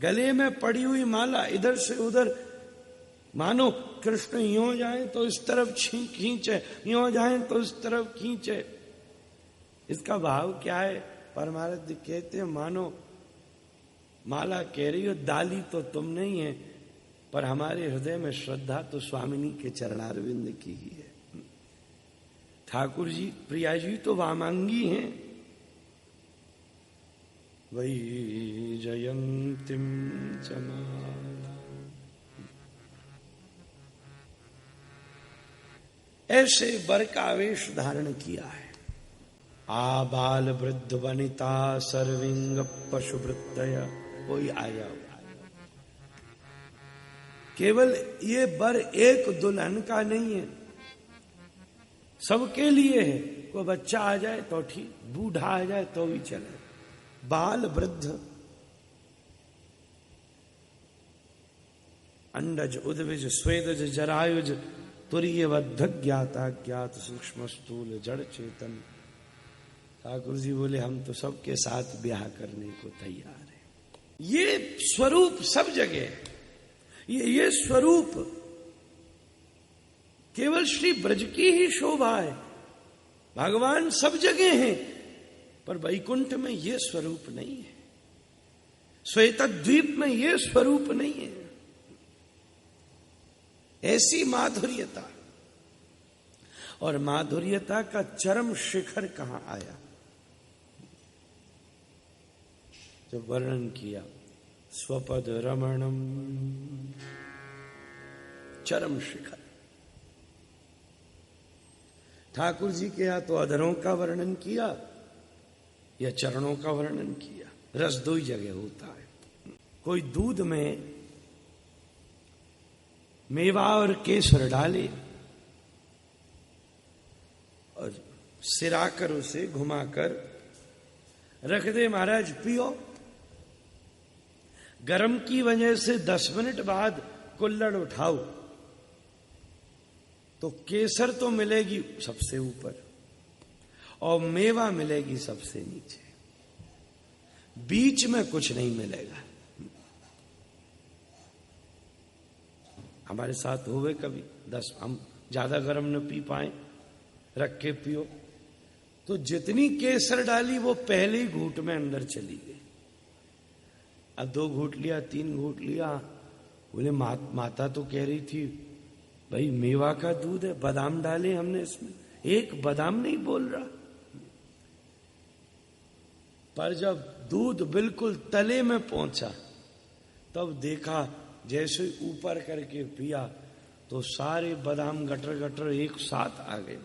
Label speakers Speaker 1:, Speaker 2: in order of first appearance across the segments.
Speaker 1: गले में पड़ी हुई माला इधर से उधर, मानो कृष्ण यूं जाए तो इस तरफ खींचे, यूं जाए तो इस तरफ खींचे। इसका भाव क्या है? परमार्थ कहते हैं मानो माला कह रही हो डाली तो तुम नहीं है, पर हमारे हृदय में श्रद्धा तो स्वामिनी के चरणारविंद की ही है। ठाकुर जी प्रिया जी तो वामांगी हैं। वही जयंतिम चमाला, ऐसे वर का आवेश धारण किया है। आबाल वृद्ध वनिता सर्विंग पशु वृत्तय, कोई आया हुआ। केवल ये वर एक दुल्हन का नहीं है, सबके लिए है। कोई बच्चा आ जाए तो ठीक, बूढ़ा आ जाए तो भी चले। बाल वृद्ध, अंडज उद्विज स्वेदज जरायुज तुरीय बद्ध ज्ञाता ज्ञात सूक्ष्म स्थूल जड़ चेतन। ठाकुर जी बोले हम तो सबके साथ ब्याह करने को तैयार है। ये स्वरूप सब जगह है। ये स्वरूप केवल श्री ब्रज की ही शोभा है। भगवान सब जगह हैं, पर वैकुंठ में ये स्वरूप नहीं है, श्वेतद्वीप में ये स्वरूप नहीं है। ऐसी माधुर्यता, और माधुर्यता का चरम शिखर कहां आया? जब वर्णन किया स्वपद रमणम, चरम शिखर। ठाकुर जी के या तो अधरों का वर्णन किया या चरणों का वर्णन किया। रस दो ही जगह होता है। कोई दूध में मेवा और केसर डाले और सिराकर उसे घुमाकर रख दे, महाराज पियो। गरम की वजह से 10 मिनट बाद कुल्हड़ उठाओ तो केसर तो मिलेगी सबसे ऊपर और मेवा मिलेगी सबसे नीचे, बीच में कुछ नहीं मिलेगा। हमारे साथ हुए कभी 10, हम ज्यादा गर्म न पी पाए, रख के पियो तो जितनी केसर डाली वो पहले ही घूंट में अंदर चली गई। अब 2 घूंट लिया, 3 घूंट लिया, बोले माता तो कह रही थी भाई मेवा का दूध है, बादाम डाले हमने इसमें। एक बादाम नहीं बोल रहा। पर जब दूध बिल्कुल तले में पहुंचा तब देखा जैसे ऊपर करके पिया तो सारे बादाम गटर गटर एक साथ आ गए।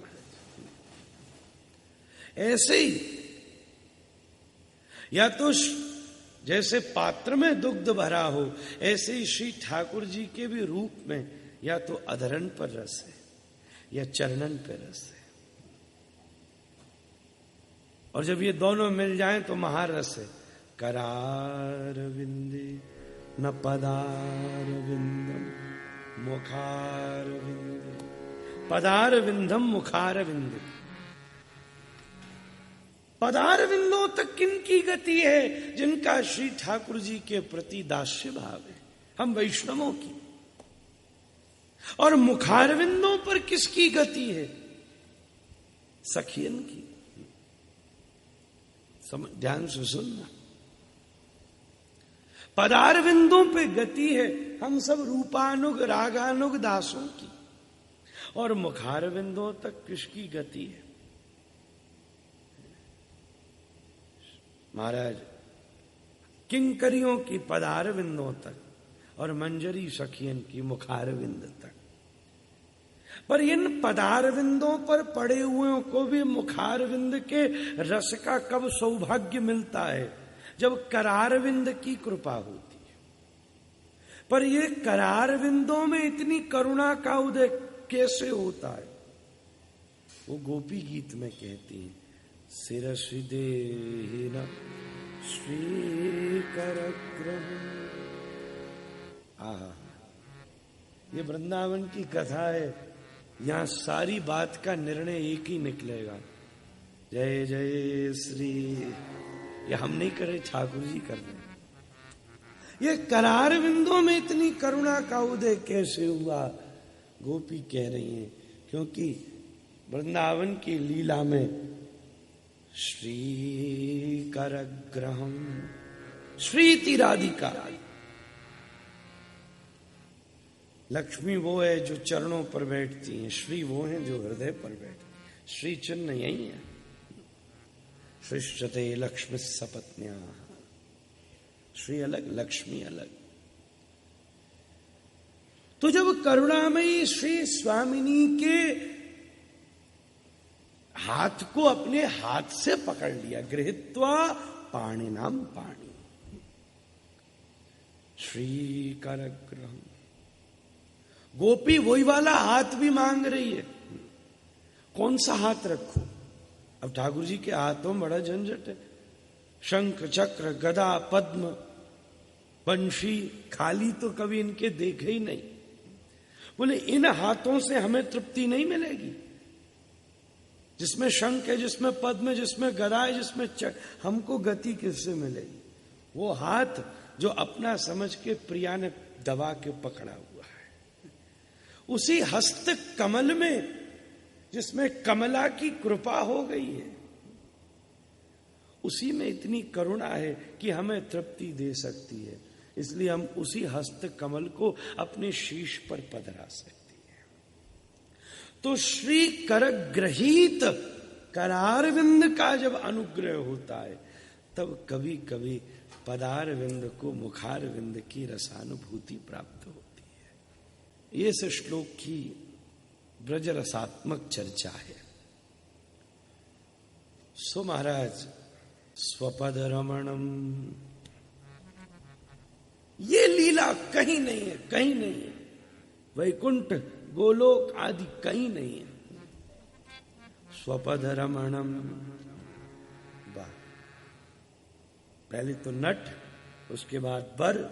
Speaker 1: ऐसे ही या तो जैसे पात्र में दुग्ध भरा हो, ऐसे ही श्री ठाकुर जी के भी रूप में या तो अधरण पर रस है या चरणन पर रस है। और जब ये दोनों मिल जाएं तो महारस है। करार विंदे न पदार विंदम मुखार विंदे, पदार विंदम मुखार विंदे। पदार विंदों तक किनकी गति है? जिनका श्री ठाकुर जी के प्रति दास्य भाव है, हम वैष्णवों की। और मुखारविंदों पर किसकी गति है? सखियन की। ध्यान से सुनना, पदारविंदों पे गति है हम सब रूपानुग रागानुग दासों की, और मुखारविंदों तक किसकी गति है? महाराज किंकरियों की पदारविंदों तक और मंजरी सखियन की मुखारविंद तक। पर इन पदारविंदों पर पड़े हुए को भी मुखारविंद के रस का कब सौभाग्य मिलता है? जब करारविंद की कृपा होती है। पर ये करारविंदों में इतनी करुणा का उदय कैसे होता है? वो गोपी गीत में कहती है, शिरसि देहिन श्रीकरग्रह। ये वृंदावन की कथा है, यहां सारी बात का निर्णय एक ही निकलेगा, जय जय श्री। ये हम नहीं कर रहे, ठाकुर जी कर रहे हैं। ये करार बिंदों में इतनी करुणा का उदय कैसे हुआ? गोपी कह रही हैं क्योंकि वृंदावन की लीला में श्री करग्रहम, श्रीति राधिका, लक्ष्मी वो है जो चरणों पर बैठती हैं, श्री वो हैं जो हृदय पर बैठती हैं। श्री चिन्ह यही है। सृष्टते लक्ष्मी सपत्न्या, श्री अलग लक्ष्मी अलग। तो जब करुणामयी श्री स्वामिनी के हाथ को अपने हाथ से पकड़ लिया, गृहीत्वा पाणिनाम पाणि, श्री करग्रहम, गोपी वही वाला हाथ भी मांग रही है। कौन सा हाथ रखो? अब ठाकुर जी के हाथों में बड़ा झंझट है। शंख चक्र गदा पद्म बंशी खाली तो कभी इनके देखे ही नहीं। बोले इन हाथों से हमें तृप्ति नहीं मिलेगी। जिसमें शंख है, जिसमें पद्म है, जिसमें गदा है, जिसमें चक्र, हमको गति किससे मिलेगी? वो हाथ जो अपना समझ के प्रिया ने दबा के पकड़ा हुआ है, उसी हस्त कमल में जिसमें कमला की कृपा हो गई है, उसी में इतनी करुणा है कि हमें तृप्ति दे सकती है। इसलिए हम उसी हस्त कमल को अपने शीश पर पधरा सकते हैं। तो श्री करग्रहीत करारविंद का जब अनुग्रह होता है, तब कभी कभी पदारविंद को मुखारविंद की रसानुभूति प्राप्त होती है। ये इस श्लोक की ब्रज रसात्मक चर्चा है। सो महाराज स्वपद रमणम, ये लीला कहीं नहीं है, कहीं नहीं है। वैकुंठ गोलोक आदि कहीं नहीं है। स्वपद रमणम, वाह, पहले तो नट, उसके बाद बर,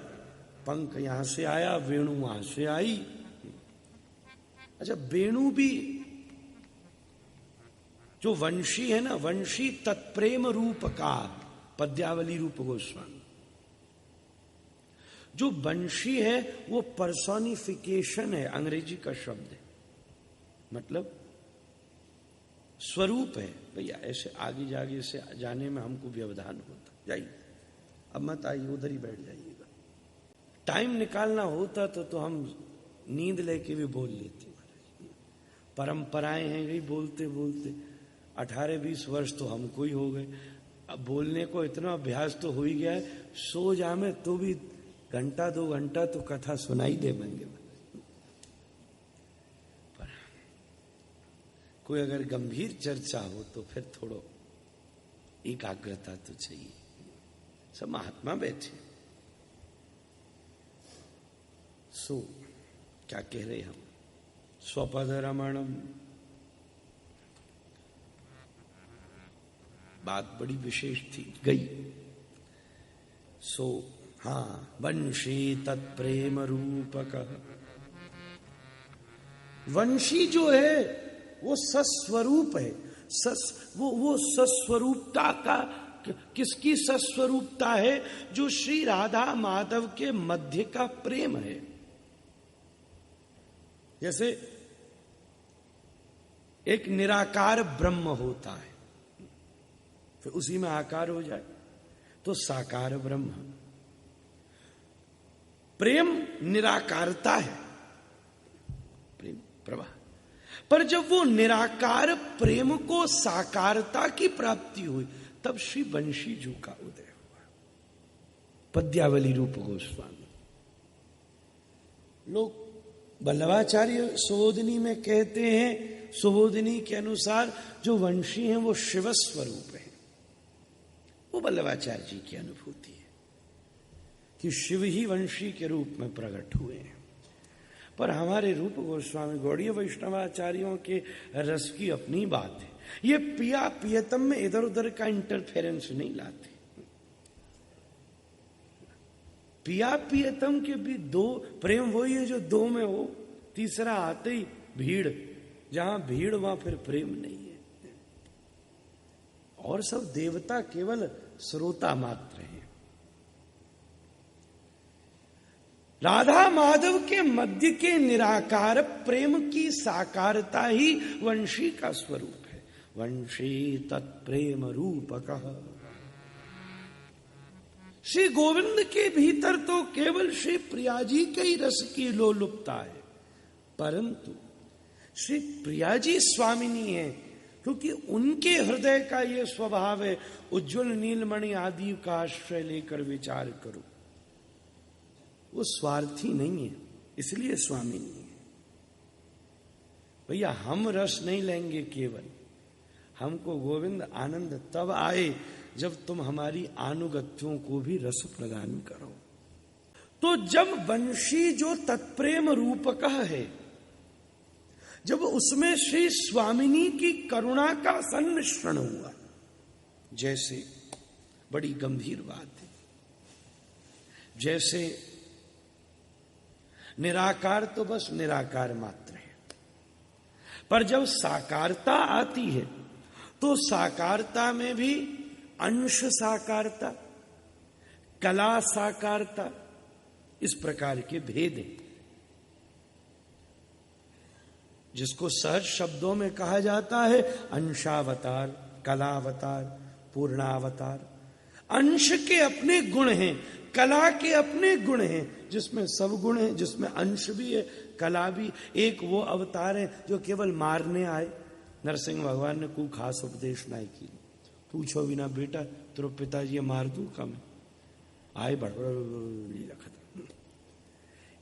Speaker 1: पंख यहां से आया, वेणु वहां से आई। अच्छा, वेणु भी जो वंशी है ना, वंशी तत्प्रेम रूप का, पद्यावली रूप गोस्वामी। जो वंशी है वो पर्सोनिफिकेशन है, अंग्रेजी का शब्द है, मतलब स्वरूप है। भैया ऐसे आगे जागे से जाने में हमको व्यवधान होता। जाइए, अब मत आइए, उधर ही बैठ जाइएगा। टाइम निकालना होता तो हम नींद लेके भी बोल लेते। परंपराएं हैं गई बोलते बोलते, 18-20 वर्ष तो हमको ही हो गए। अब बोलने को इतना अभ्यास तो हो ही गया है, सो जामे तो भी घंटा 2 घंटा तो कथा सुनाई दे मंगे। पर कोई अगर गंभीर चर्चा हो तो फिर थोड़ो एकाग्रता तो चाहिए। सब महात्मा बैठे। सो क्या कह रहे हम? स्वपद रमणम, बात बड़ी विशेष थी, गई। सो हाँ, वंशी तत्प्रेम रूपक, वंशी जो है वो सस्वरूप है। वो सस्वरूपता का, किसकी सस्वरूपता है? जो श्री राधा माधव के मध्य का प्रेम है। जैसे एक निराकार ब्रह्म होता है, फिर उसी में आकार हो जाए तो साकार ब्रह्म। प्रेम निराकारता है, प्रेम प्रवाह। पर जब वो निराकार प्रेम को साकारता की प्राप्ति हुई, तब श्री वंशी जी का उदय हुआ। पद्यावली रूप गोस्वामी। लोग वल्लभाचार्य सुबोधिनी में कहते हैं, सुबोधिनी के अनुसार जो वंशी हैं वो शिव स्वरूप है। वो वल्लभाचार्य जी की अनुभूति है कि शिव ही वंशी के रूप में प्रकट हुए हैं। पर हमारे रूप गोस्वामी गौड़ीय वैष्णवाचार्यों के रस की अपनी बात है। ये पिया पियतम में इधर उधर का इंटरफेरेंस नहीं लाते। पिया पियतम के भी दो प्रेम वही है जो दो में हो, तीसरा आते ही भीड़। जहां भीड़ वहां फिर प्रेम नहीं है। और सब देवता केवल श्रोता मात्र हैं। राधा माधव के मध्य के निराकार प्रेम की साकारता ही वंशी का स्वरूप है। वंशी तत्प्रेम रूपकः। श्री गोविंद के भीतर तो केवल श्री प्रिया जी के ही रस की लोलुपता है, परंतु श्री प्रिया जी स्वामिनी है, क्योंकि उनके हृदय का ये स्वभाव है, उज्ज्वल नीलमणि आदि का आश्रय लेकर विचार करो। वो स्वार्थी नहीं है, इसलिए स्वामिनी है। भैया हम रस नहीं लेंगे, केवल हमको गोविंद आनंद तब आए जब तुम हमारी अनुगत्यों को भी रस प्रदान करो। तो जब वंशी जो तत्प्रेम रूपकः है, जब उसमें श्री स्वामिनी की करुणा का सन्मिश्रण हुआ, जैसे बड़ी गंभीर बात है, जैसे निराकार तो बस निराकार मात्र है, पर जब साकारता आती है तो साकारता में भी अंश साकारता, कला साकारता, इस प्रकार के भेद हैं, जिसको सहज शब्दों में कहा जाता है अंशावतार, कलावतार, पूर्णावतार। अंश के अपने गुण हैं, कला के अपने गुण हैं, जिसमें सब गुण हैं, जिसमें अंश भी है, कला भी। एक वो अवतार है जो केवल मारने आए। नरसिंह भगवान ने कोई खास उपदेश नहीं की, पूछो भी ना, बेटा तेरे पिताजी मार दूं का मैं, आए लीला खत्म।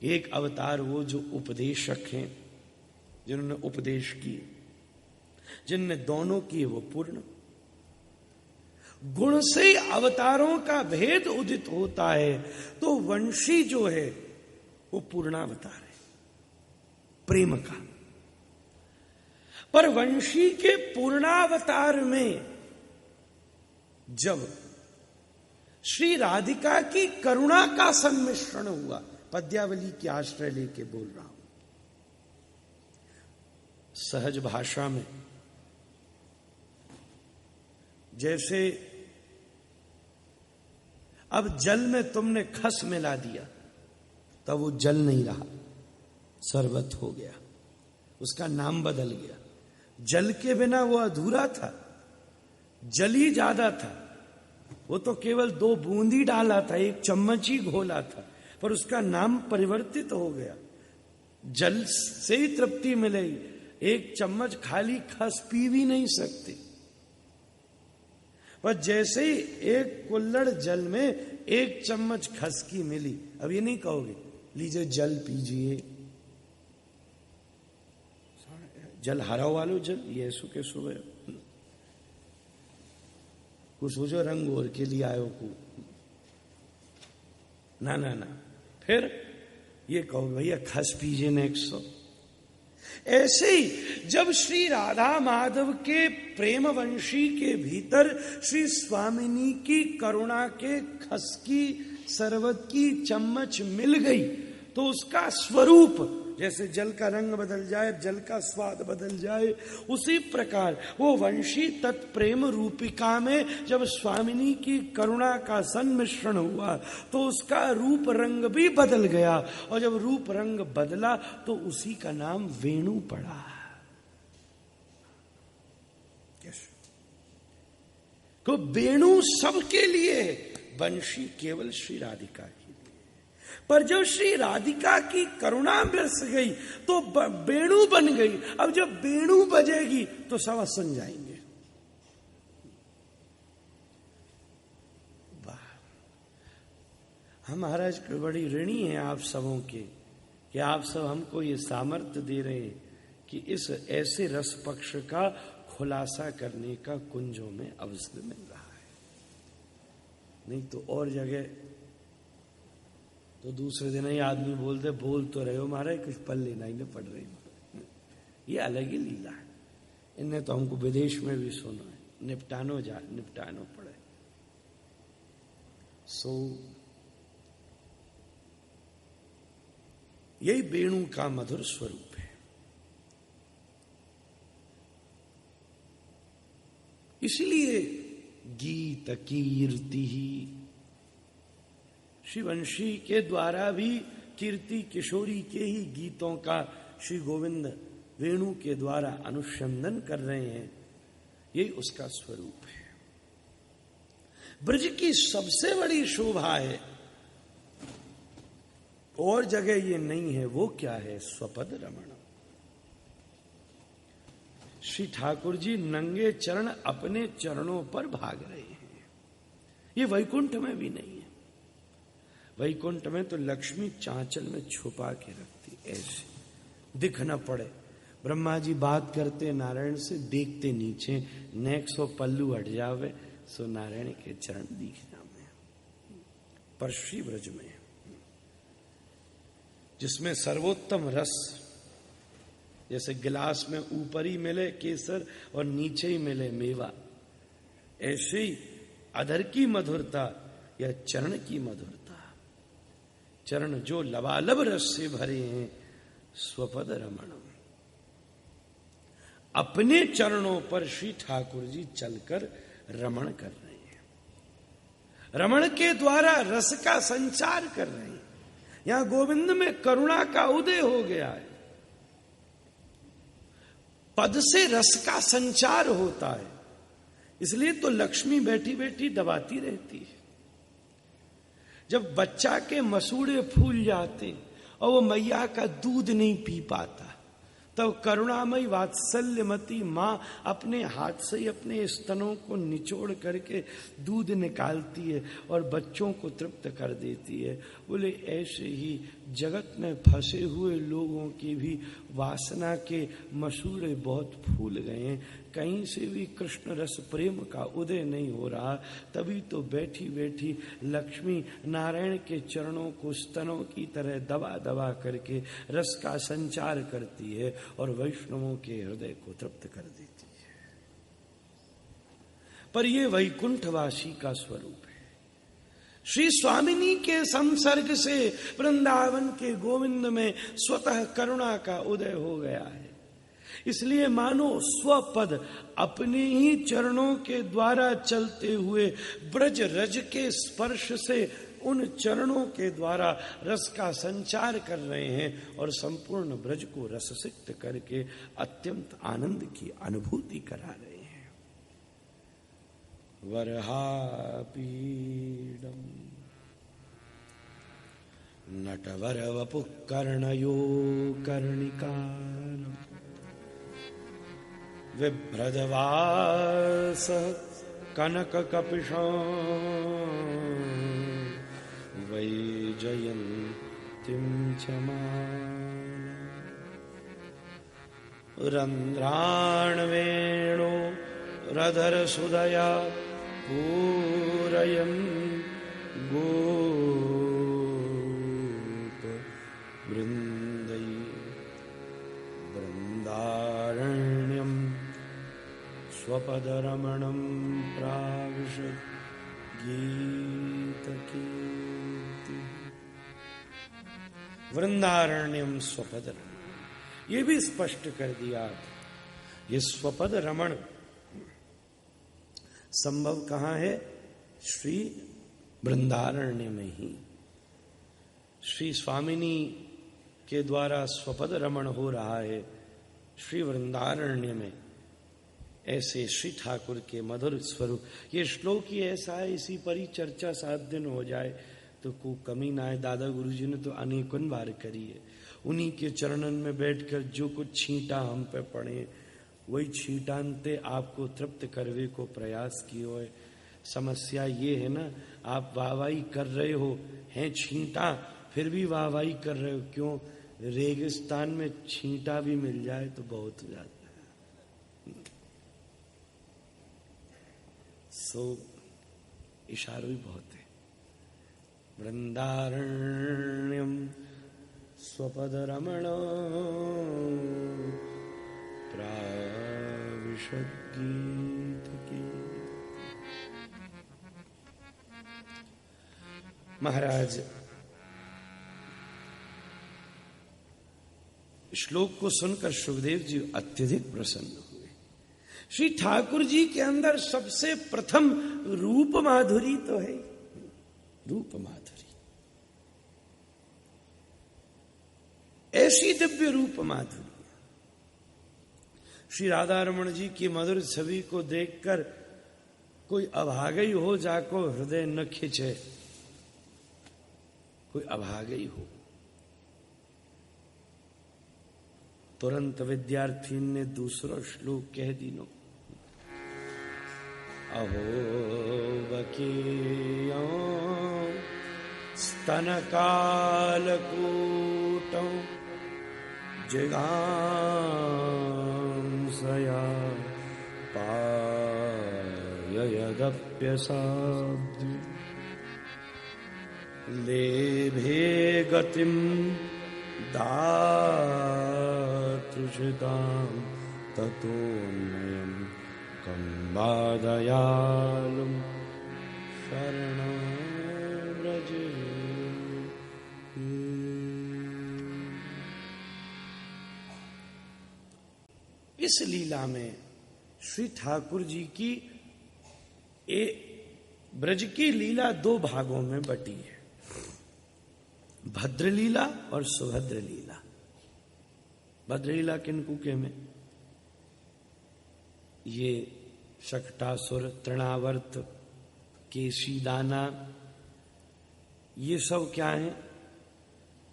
Speaker 1: एक अवतार वो जो उपदेशक हैं, जिन्होंने उपदेश किए, जिनने दोनों किए, वो पूर्ण। गुण से अवतारों का भेद उदित होता है, तो वंशी जो है वो पूर्णावतार है प्रेम का। पर वंशी के पूर्णावतार में जब श्री राधिका की करुणा का सम्मिश्रण हुआ, पद्यावली के आश्रय लेके बोल रहा हूं, सहज भाषा में, जैसे अब जल में तुमने खस मिला दिया, तब वो जल नहीं रहा, शरबत हो गया, उसका नाम बदल गया। जल के बिना वो अधूरा था, जल ही ज्यादा था, वो तो केवल 2 बूंदी डाला था, 1 चम्मच ही घोला था, पर उसका नाम परिवर्तित हो गया। जल से ही तृप्ति मिलेगी, 1 चम्मच खाली खस पी भी नहीं सकते। पर जैसे ही 1 कुल्हड़ जल में 1 चम्मच खस की मिली, अब ये नहीं कहोगे लीजिए जल पीजिए, जल हरा वालो जल, ये सुखे सुबह कुछ सोचो रंग और के लिए आयो को, ना ना ना, फिर ये कहो भैया खस पीजिए नेक्स्ट। ऐसे ही जब श्री राधा माधव के प्रेम वंशी के भीतर श्री स्वामिनी की करुणा के खस की शरबत की चम्मच मिल गई, तो उसका स्वरूप, जैसे जल का रंग बदल जाए, जल का स्वाद बदल जाए, उसी प्रकार वो वंशी तत्प्रेम रूपिका में जब स्वामिनी की करुणा का सन्मिश्रण हुआ, तो उसका रूप रंग भी बदल गया, और जब रूप रंग बदला तो उसी का नाम वेणु पड़ा। तो वेणु सबके लिए, वंशी केवल श्री राधिका की। पर जब श्री राधिका की करुणा बरस गई तो वेणु बन गई। अब जब वेणु बजेगी तो सब सुन जाएंगे। वाह, हम महाराज बड़ी ऋणी हैं आप सबों के, कि आप सब हमको ये सामर्थ्य दे रहे हैं कि इस ऐसे रस पक्ष का खुलासा करने का कुंजों में अवसर मिल रहा है। नहीं तो और जगह तो दूसरे दिन ही आदमी बोलते, बोल तो रहे हो महाराज, कुछ पल्ले नहीं न पड़ रही। ये अलग ही लीला है। इनने तो हमको विदेश में भी सुना है, निपटानो पड़े। सो यही वेणु का मधुर स्वरूप है। इसलिए गीत कीर्ति ही, श्री वंशी के द्वारा भी कीर्ति किशोरी के ही गीतों का श्री गोविंद वेणु के द्वारा अनुसंधान कर रहे हैं। यही उसका स्वरूप है। ब्रज की सबसे बड़ी शोभा है, और जगह ये नहीं है, वो क्या है? स्वपद रमण। श्री ठाकुर जी नंगे चरण अपने चरणों पर भाग रहे हैं। ये वैकुंठ में भी नहीं है। वैकुंठ में तो लक्ष्मी चांचल में छुपा के रखती, ऐसे दिख न पड़े। ब्रह्मा जी बात करते नारायण से, देखते नीचे, नेक सो पल्लू हट जावे सो नारायण के चरण दिख जावे। पर श्री ब्रज में जिसमें सर्वोत्तम रस, जैसे गिलास में ऊपर ही मिले केसर और नीचे ही मिले मेवा, ऐसे ही अधर की मधुरता या चरण की मधुरता। चरण जो लबालब रस से भरे हैं, स्वपद रमणम। अपने चरणों पर श्री ठाकुर जी चलकर रमण कर रहे हैं। रमण के द्वारा रस का संचार कर रहे हैं। यहां गोविंद में करुणा का उदय हो गया है। पद से रस का संचार होता है, इसलिए तो लक्ष्मी बैठी बैठी दबाती रहती है। जब बच्चा के मसूड़े फूल जाते और वो मैया का दूध नहीं पी पाता, तब करुणामयी वात्सल्यमती माँ अपने हाथ से ही अपने स्तनों को निचोड़ करके दूध निकालती है और बच्चों को तृप्त कर देती है। बोले ऐसे ही जगत में फंसे हुए लोगों की भी वासना के मसूड़े बहुत फूल गए हैं। कहीं से भी कृष्ण रस प्रेम का उदय नहीं हो रहा, तभी तो बैठी बैठी लक्ष्मी नारायण के चरणों को स्तनों की तरह दबा दबा करके रस का संचार करती है और वैष्णवों के हृदय को तृप्त कर देती है। पर यह वैकुंठवासी का स्वरूप है। श्री स्वामिनी के संसर्ग से वृंदावन के गोविंद में स्वतः करुणा का उदय हो गया है। इसलिए मानो स्वपद अपने ही चरणों के द्वारा चलते हुए ब्रज रज के स्पर्श से उन चरणों के द्वारा रस का संचार कर रहे हैं और संपूर्ण ब्रज को रससिक्त करके अत्यंत आनंद की अनुभूति करा रहे हैं। वरहापीडम नटवर वपु कर्णयो कर्णिकारम् विभ्रदवास कनक कपिशं वैजयन्तीं च रन्ध्राण्वेणो रधर सुदया पूरयन् गोप वृन्दै वृन्दारण्यं स्वपदरमणं प्राविशत् गीतकीर्ति। वृंदारण्यम स्वपद रमण, ये भी स्पष्ट कर दिया। ये स्वपद रमण संभव कहां है? श्री वृंदारण्य में ही। श्री स्वामिनी के द्वारा स्वपद रमण हो रहा है श्री वृंदारण्य में। ऐसे श्री ठाकुर के मधुर स्वरूप। ये श्लोक ही ऐसा है, इसी पर ही चर्चा 7 दिन हो जाए तो कोई कमी ना है। दादा गुरुजी ने तो अनेकों बार करी है। उन्हीं के चरणन में बैठकर जो कुछ छींटा हम पे पड़े, वही छींटानते आपको तृप्त करवे को प्रयास कियो है। समस्या ये है ना, आप वाहवाही कर रहे हो, हैं छींटा, फिर भी वाहवाही कर रहे हो। क्यों? रेगिस्तान में छींटा भी मिल जाए तो बहुत हो जाता है। इशारों ही बहुत है। वृंदारण्यम स्वपद रमण प्राविशत् गीतकी। महाराज श्लोक को सुनकर सुखदेव जी अत्यधिक प्रसन्न हुए। श्री ठाकुर जी के अंदर सबसे प्रथम रूप माधुरी तो है, रूप माधुरी। ऐसी दिव्य रूप माधुरी। श्री राधा रमण जी की मधुर छवि को देखकर कोई अभागई हो जाको हृदय न खिंचे, कोई अभागई हो। तुरंत विद्यार्थी ने दूसरा श्लोक कह दीनो। अहो बकीयो स्तन कालकूटं जिगांसया पाययदप्यसाद्य लेभे गतिं दातृषितां ततोऽन्यं कम्बादयालुं शरणं व्रजे। इस लीला में श्री ठाकुर जी की ब्रज की लीला दो भागों में बटी है, भद्र लीला और सुभद्र लीला। भद्र लीला किनको के में? ये शकटासुर, तृणावर्त, केशीदाना, ये सब क्या है?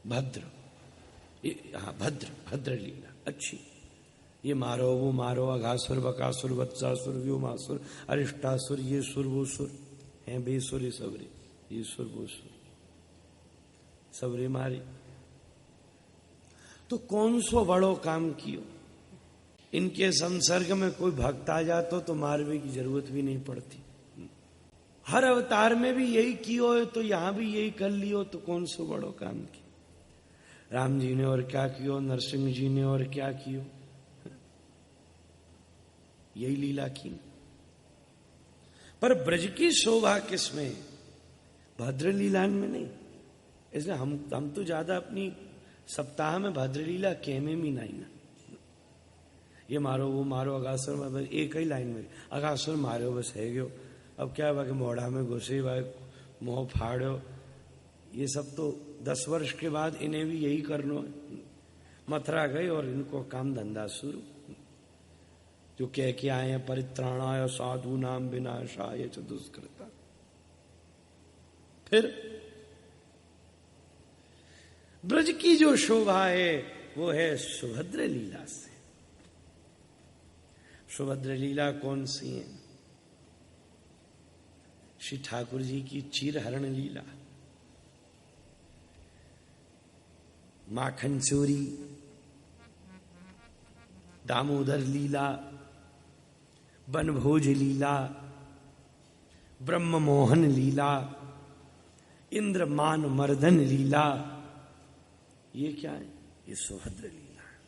Speaker 1: भद्र। हाँ, भद्र लीला अच्छी। ये मारो वो मारो, अघासुर, बकासुर, वत्सासुर, व्योमासुर, अरिष्टासुर, ये सुर वो सुर हैं, बेसुर सबरे, ये सुर वो सुर सबरे मारी। तो कौन सो बड़ो काम कियो? इनके संसर्ग में कोई भक्त आ जातो तो मारवे की जरूरत भी नहीं पड़ती। हर अवतार में भी यही कियो है तो यहां भी यही कर लियो, तो कौन सो बड़ो काम किया? राम जी ने और क्या कियो, नरसिंह जी ने और क्या कियो, यही लीला की। पर ब्रज की शोभा किसमें? भद्र लीला में नहीं। इसलिए हम तो ज्यादा अपनी सप्ताह में भद्र लीला कहमे भी नहीं ना। ये मारो वो मारो, अगासुर, बस एक ही लाइन में अगासुर मारो, बस है गयो। अब क्या हुआ कि मोढ़ा में घुसे हुआ, मुंह फाड़ो, ये सब तो 10 वर्ष के बाद इन्हें भी यही करना है। मथुरा गए और इनको काम धंधा शुरू। जो कह के आए हैं परित्राणाय साधु नाम विनाशाय च दुष्कृता। फिर ब्रज की जो शोभा है वो है सुभद्र लीला से। सुभद्र लीला कौन सी है? श्री ठाकुर जी की चीरहरण लीला, माखन चोरी, दामोदर लीला, बनभोज लीला, ब्रह्म मोहन लीला, इंद्र मान मर्दन लीला, ये क्या है? ये सुभद्र लीला है।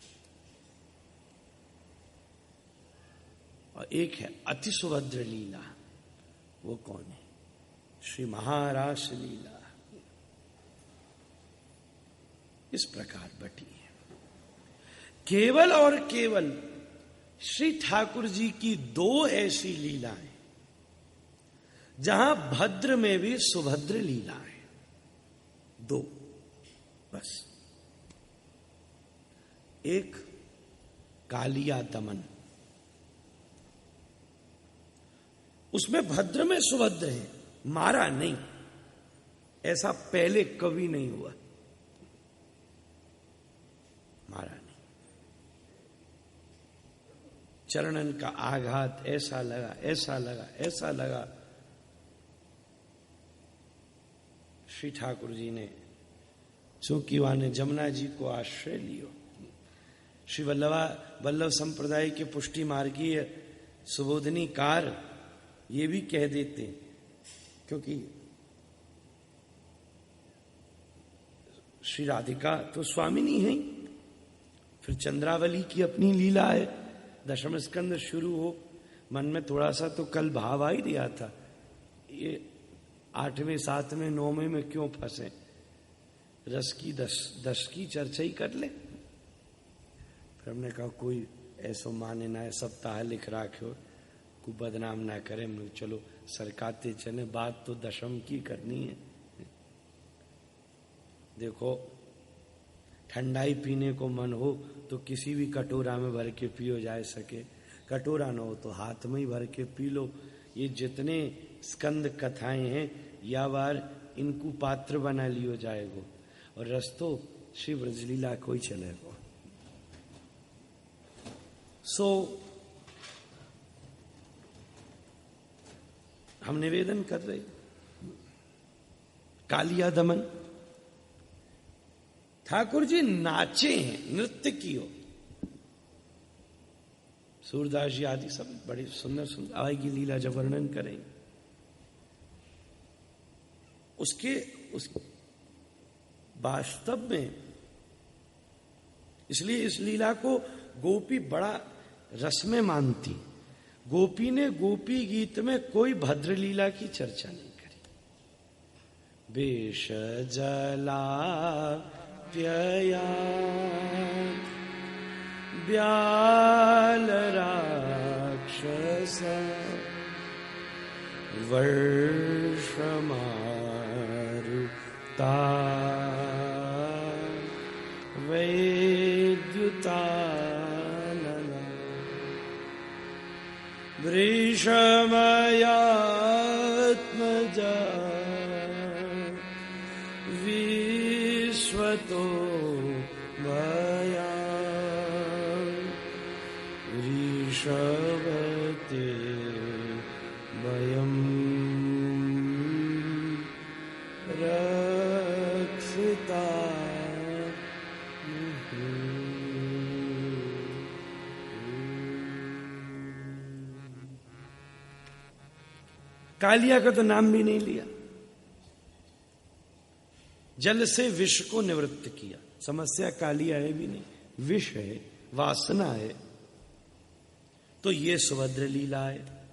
Speaker 1: और एक है अति सुभद्र लीला, वो कौन है? श्री महारास लीला। इस प्रकार बटी है। केवल और केवल श्री ठाकुर जी की दो ऐसी लीलाएं जहां भद्र में भी सुभद्र लीला है, दो बस। एक कालिया दमन, उसमें भद्र में सुभद्र है, मारा नहीं, ऐसा पहले कभी नहीं हुआ, मारा नहीं। चरणन का आघात ऐसा लगा, ऐसा लगा, ऐसा लगा। श्री ठाकुर जी ने, चूंकि वहां जमुना जी को आश्रय लियो। श्री वल्लभ संप्रदाय के पुष्टि मार्गीय सुबोधनी कार ये भी कह देते, क्योंकि श्री राधिका तो स्वामिनी है, फिर चंद्रावली की अपनी लीला है। दशम स्कंद शुरू हो, मन में थोड़ा सा तो कल भाव आ ही दिया था, ये 8वें 7वें 9वें में क्यों फंसे, रस की 10 की चर्चा ही कर ले। फिर हमने कहा कोई ऐसो माने ना, सप्ताह लिख राख्यो, को बदनाम ना करे, चलो सरकाते चले, बात तो दशम की करनी है। देखो ठंडाई पीने को मन हो तो किसी भी कटोरा में भर के पियो जा सके, कटोरा न हो तो हाथ में ही भर के पी लो। ये जितने स्कंद कथाएं हैं या बार इनको पात्र बना लियो जाएगो और रस्तो श्री ब्रजलीला को ही चलेगो। सो हम निवेदन कर रहे, कालिया दमन ठाकुर जी नाचे हैं, नृत्य कियो। सूरदास जी आदि सब बड़े सुंदर सुंदर आएगी लीला जब वर्णन करें उसके उस वास्तव में। इसलिए इस लीला को गोपी बड़ा रस में मानती। गोपी ने गोपी गीत में कोई भद्र लीला की चर्चा नहीं करी। बेश जला प्यया ब्याल राक्षस वर्षमारुता वैद्युतानना वृषमयात्मजा विश्वतो मया ऋषभते वयम् रक्षिता। कालिया का तो नाम भी नहीं लिया, जल से विष को निवृत्त किया। समस्या कालिया है भी नहीं, विष है, वासना है। तो ये सुभद्र लीला है।